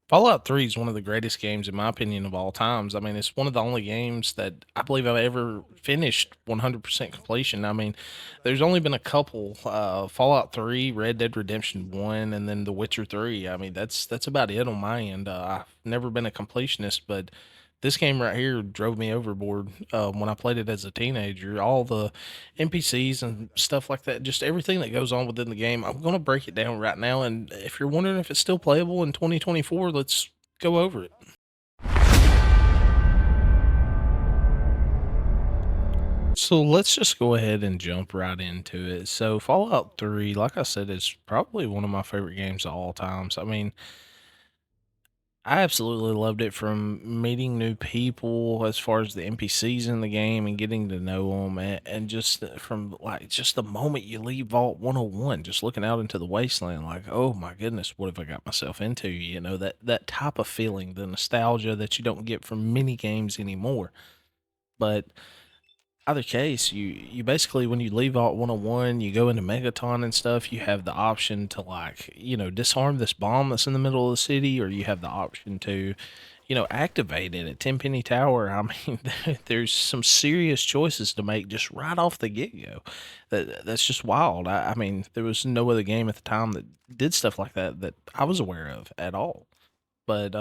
Fallout 3 is one of the greatest games, in my opinion, of all times. I mean, it's one of the only games that I believe I've ever finished 100% completion. I mean, there's only been a couple, Fallout 3, Red Dead Redemption 1, and then The Witcher 3. I mean, that's about it on my end. I've never been a completionist, but this game right here drove me overboard when I played it as a teenager. All the NPCs and stuff like that, just everything that goes on within the game. I'm going to break it down right now. And if you're wondering if it's still playable in 2024, let's go over it. So let's just go ahead and jump right into it. So Fallout 3, like I said, is probably one of my favorite games of all times. I mean, I absolutely loved it from meeting new people as far as the NPCs in the game and getting to know them and just from like just the moment you leave Vault 101, just looking out into the wasteland like, oh my goodness, what have I got myself into? You know, that type of feeling, the nostalgia that you don't get from many games anymore. But either case, you basically when you leave Alt 101, you go into Megaton and stuff, you have the option to like, disarm this bomb that's in the middle of the city, or you have the option to, activate it at Tenpenny Tower. I mean, there's some serious choices to make just right off the get go. That's just wild. I mean, there was no other game at the time that did stuff like that that I was aware of at all. But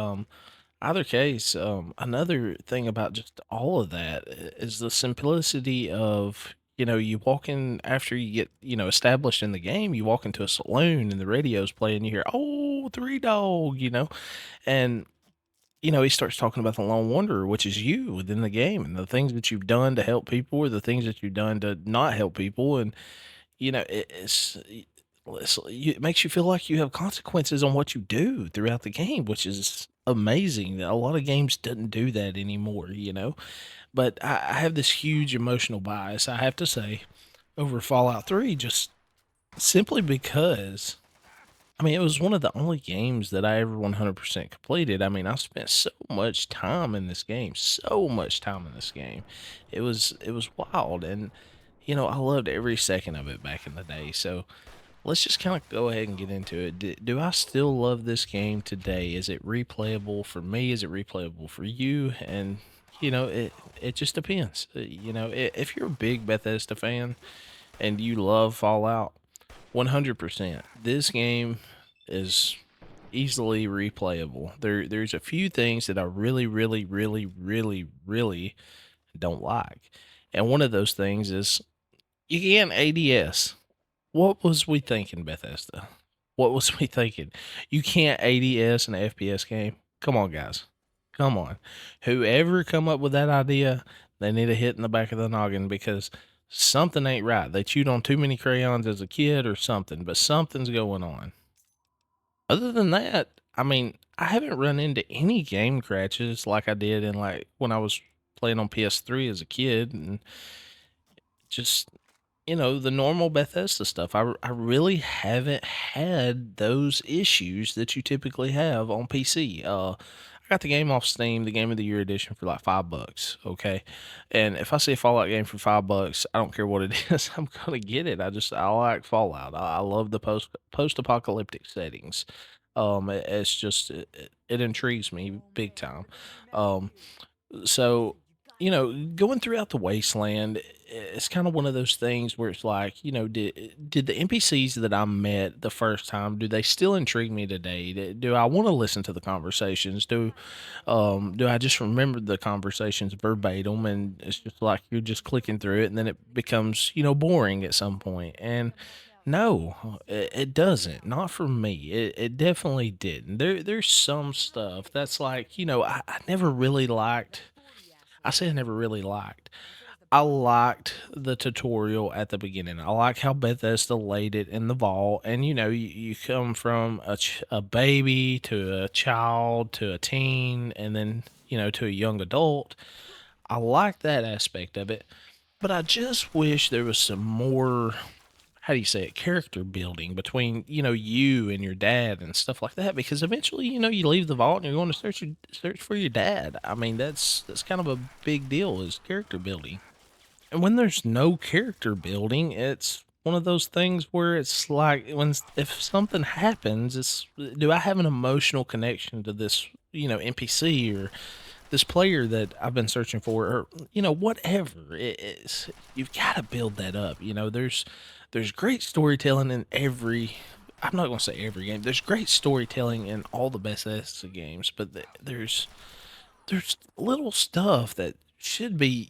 either case, another thing about just all of that is the simplicity of, you walk in after you get, established in the game, you walk into a saloon and the radio's playing, you hear, oh, Three Dog, and, he starts talking about the Lone Wanderer, which is you within the game and the things that you've done to help people or the things that you've done to not help people. And it makes you feel like you have consequences on what you do throughout the game, which is amazing. A lot of games doesn't do that anymore. But I have this huge emotional bias, I have to say, over Fallout 3, just simply because I mean, it was one of the only games that I ever 100% completed. I mean, I spent so much time in this game, so much time in this game. It was wild, and I loved every second of it back in the day. So let's just kind of go ahead and get into it. Do I still love this game today? Is it replayable for me? Is it replayable for you? And it just depends. If you're a big Bethesda fan and you love Fallout, 100%. This game is easily replayable. There's a few things that I really, really, really, really, really don't like. And one of those things is you can't ADS. What was we thinking, Bethesda? What was we thinking? You can't ADS an FPS game? Come on, guys. Come on. Whoever come up with that idea, they need a hit in the back of the noggin because something ain't right. They chewed on too many crayons as a kid or something, but something's going on. Other than that, I mean, I haven't run into any game crashes like I did in like when I was playing on PS3 as a kid and just the normal Bethesda stuff. I really haven't had those issues that you typically have on PC. I got the game off Steam, the Game of the Year edition for like $5. Okay, and if I see a Fallout game for $5, I don't care what it is, I'm gonna get it. I like Fallout. I love the post apocalyptic settings. It's just it intrigues me big time. Um, so, going throughout the wasteland, it's kind of one of those things where it's like, did the NPCs that I met the first time, do they still intrigue me today? Do I want to listen to the conversations? Do I just remember the conversations verbatim and it's just like you're just clicking through it and then it becomes, boring at some point? And no, it doesn't. Not for me. It definitely didn't. There's some stuff that's like, I never really liked. I say I never really liked. I liked the tutorial at the beginning. I like how Bethesda laid it in the vault, and you come from a baby to a child to a teen, and then to a young adult. I like that aspect of it, but I just wish there was some more, how do you say it, character building between you and your dad and stuff like that, because eventually you leave the vault and you're going to search for your dad. I mean, that's kind of a big deal, is character building. And when there's no character building, it's one of those things where it's like if something happens, it's do I have an emotional connection to this, NPC or this player that I've been searching for, or whatever it is. You've got to build that up. There's great storytelling in every. I'm not going to say every game. There's great storytelling in all the best of games, but there's little stuff that should be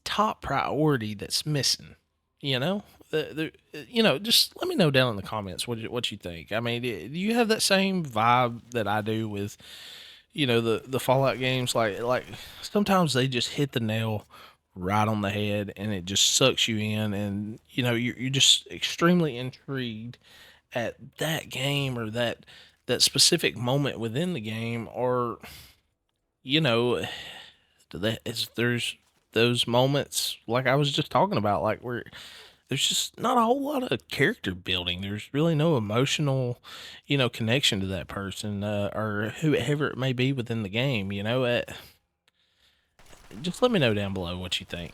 top priority that's missing. You know, just let me know down in the comments what you think. I mean, do you have that same vibe that I do with the Fallout games? Like sometimes they just hit the nail right on the head, and it just sucks you in, and you're just extremely intrigued at that game or that specific moment within the game, or you know there's those moments like I was just talking about, like where there's just not a whole lot of character building. There's really no emotional, connection to that person or whoever it may be within the game. Just let me know down below what you think.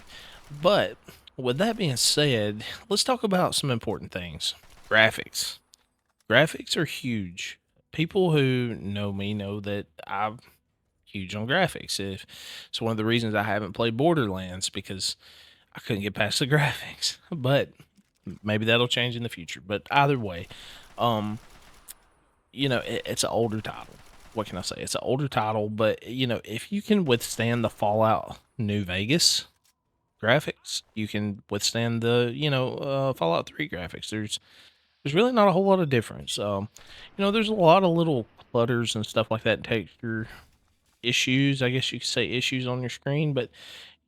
But with that being said, let's talk about some important things. Graphics. Graphics are huge. People who know me know that I'm huge on graphics. If it's one of the reasons I haven't played Borderlands, because I couldn't get past the graphics. But maybe that'll change in the future. But either way, um, it's an older title. What can I say? It's an older title, but if you can withstand the Fallout New Vegas graphics, you can withstand the Fallout 3 graphics. There's really not a whole lot of difference. There's a lot of little clutters and stuff like that, texture issues, I guess you could say, issues on your screen, but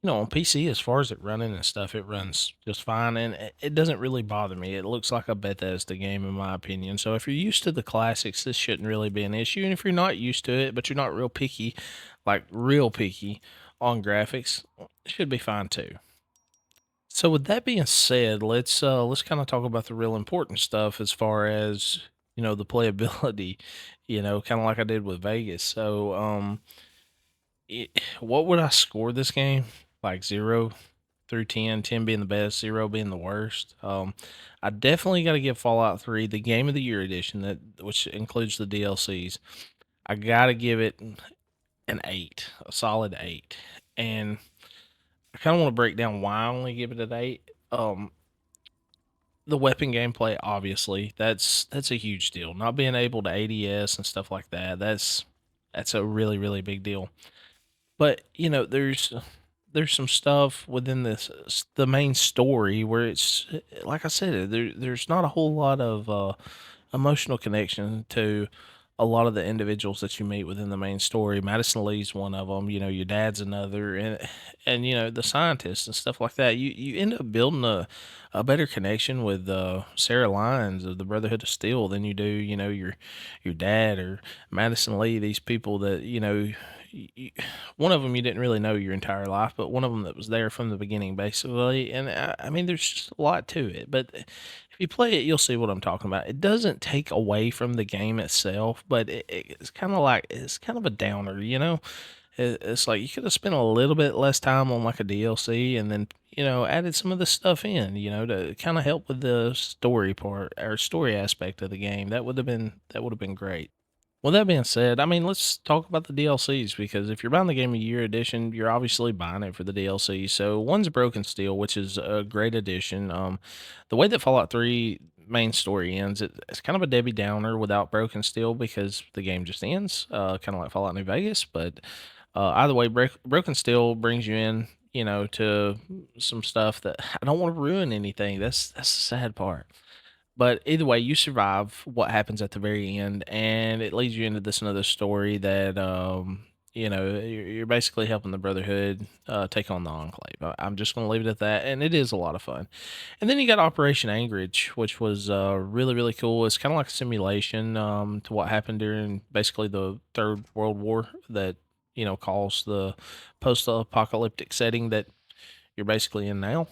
on PC, as far as it running and stuff, it runs just fine, and it doesn't really bother me. It looks like a Bethesda game, in my opinion. So if you're used to the classics, this shouldn't really be an issue. And if you're not used to it, but you're not real picky, like real picky on graphics, it should be fine too. So with that being said, let's kind of talk about the real important stuff as far as the playability. Kind of like I did with Vegas. So what would I score this game? Like 0 through 10, 10 being the best, 0 being the worst. I definitely got to give Fallout 3, the Game of the Year edition, which includes the DLCs. I got to give it an 8, a solid 8. And I kind of want to break down why I only give it an 8. The weapon gameplay, obviously, that's a huge deal. Not being able to ADS and stuff like that, that's a really, really big deal. But there's some stuff within the main story where it's like I said, there's not a whole lot of emotional connection to a lot of the individuals that you meet within the main story. Madison Lee's one of them. Your dad's another, and the scientists and stuff like that. You end up building a better connection with Sarah Lyons of the Brotherhood of Steel than you do your dad or Madison Lee. These people that one of them you didn't really know your entire life, but one of them that was there from the beginning, basically. And I mean, there's just a lot to it. But if you play it, you'll see what I'm talking about. It doesn't take away from the game itself, but it's kind of like it's kind of a downer. It's like you could have spent a little bit less time on like a DLC, and then added some of the stuff in, to kind of help with the story part or story aspect of the game. That would have been great. Well, that being said, I mean, let's talk about the DLCs, because if you're buying the Game of the Year edition, you're obviously buying it for the DLC. So one's Broken Steel, which is a great addition. The way that Fallout 3 main story ends, it's kind of a Debbie Downer without Broken Steel, because the game just ends, kind of like Fallout New Vegas. But either way, Broken Steel brings you in, to some stuff that I don't want to ruin anything. That's the sad part. But either way, you survive what happens at the very end, and it leads you into this another story that you're basically helping the Brotherhood take on the Enclave. I'm just going to leave it at that, and it is a lot of fun. And then you got Operation Anchorage, which was really, really cool. It's kind of like a simulation to what happened during basically the Third World War that caused the post-apocalyptic setting that you're basically in now.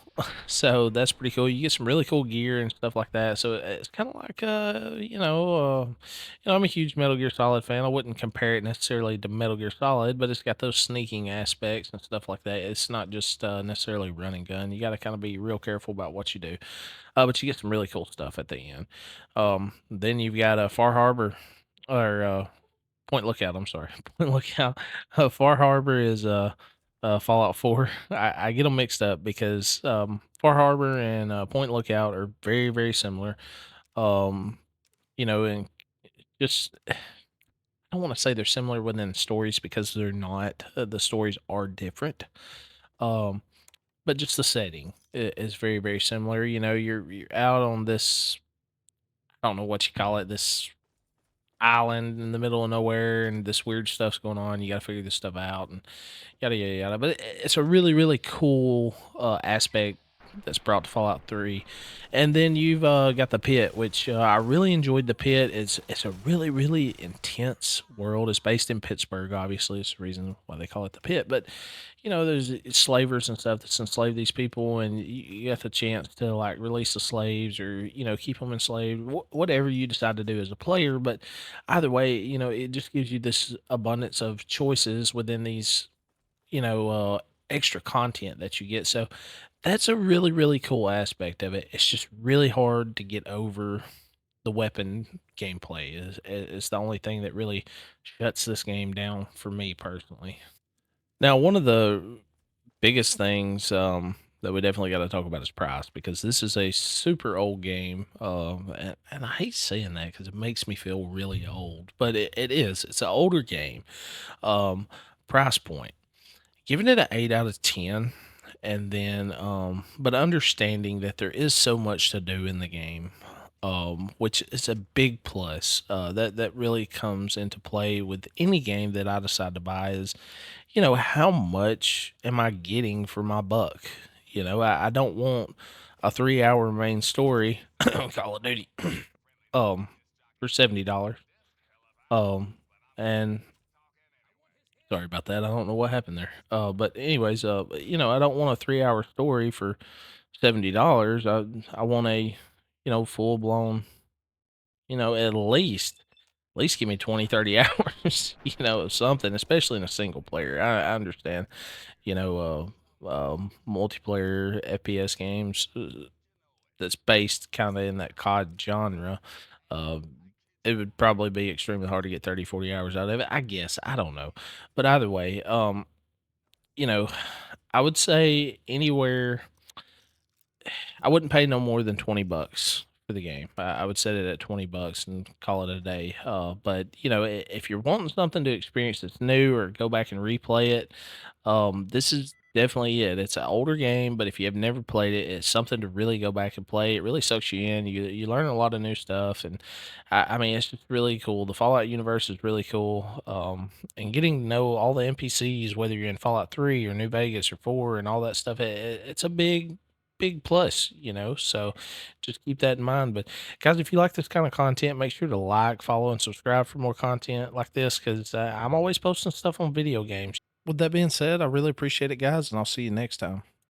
So that's pretty cool. You get some really cool gear and stuff like that. So it's kind of like I'm a huge Metal Gear Solid fan. I wouldn't compare it necessarily to Metal Gear Solid, but it's got those sneaking aspects and stuff like that. It's not just necessarily run and gun. You got to kind of be real careful about what you do. But you get some really cool stuff at the end. Then you've got Far Harbor or Point Lookout. I'm sorry, Point Lookout. Far Harbor is Fallout 4. I get them mixed up because Far Harbor and Point Lookout are very very similar. Um, and just I don't want to say they're similar within stories because they're not. The stories are different. Um, but just the setting is very very similar. You're out on this, I don't know what you call it, this island in the middle of nowhere, and this weird stuff's going on. You got to figure this stuff out, and yada yada yada. But it's a really really cool aspect that's brought to Fallout 3. And then you've got the pit, which I really enjoyed. The pit. It's a really really intense world. It's based in Pittsburgh, obviously. It's the reason why they call it the pit. But there's slavers and stuff that's enslaved these people, and you get the chance to like release the slaves or keep them enslaved, whatever you decide to do as a player. But either way, it just gives you this abundance of choices within these, extra content that you get. So that's a really, really cool aspect of it. It's just really hard to get over the weapon gameplay. Is the only thing that really shuts this game down for me personally. Now, one of the biggest things that we definitely got to talk about is price because this is a super old game. And I hate saying that because it makes me feel really old, but it is. It's an older game. Um, Price point, giving it an 8 out of 10. And then, but understanding that there is so much to do in the game, which is a big plus. That really comes into play with any game that I decide to buy is how much am I getting for my buck? I don't want a 3 hour main story, Call of Duty, um, for $70. Um, and sorry about that. I don't know what happened there. But anyways, I don't want a 3 hour story for $70. I want a, full blown, at least give me 20, 30 hours, of something, especially in a single player. I understand, multiplayer FPS games that's based kind of in that COD genre. Uh, it would probably be extremely hard to get 30, 40 hours out of it. I guess. I don't know. But either way, you know, I would say anywhere I wouldn't pay no more than $20 for the game. I would set it at $20 and call it a day. But if you're wanting something to experience that's new or go back and replay it, this is definitely it. It's an older game, but if you have never played it, it's something to really go back and play. It really sucks you in. You learn a lot of new stuff, and I mean it's just really cool. The Fallout universe is really cool. And getting to know all the NPCs, whether you're in Fallout 3 or New Vegas or 4 and all that stuff, it's a big plus, so just keep that in mind. But guys, if you like this kind of content, make sure to like, follow, and subscribe for more content like this because I'm always posting stuff on video games. With that being said, I really appreciate it, guys, and I'll see you next time.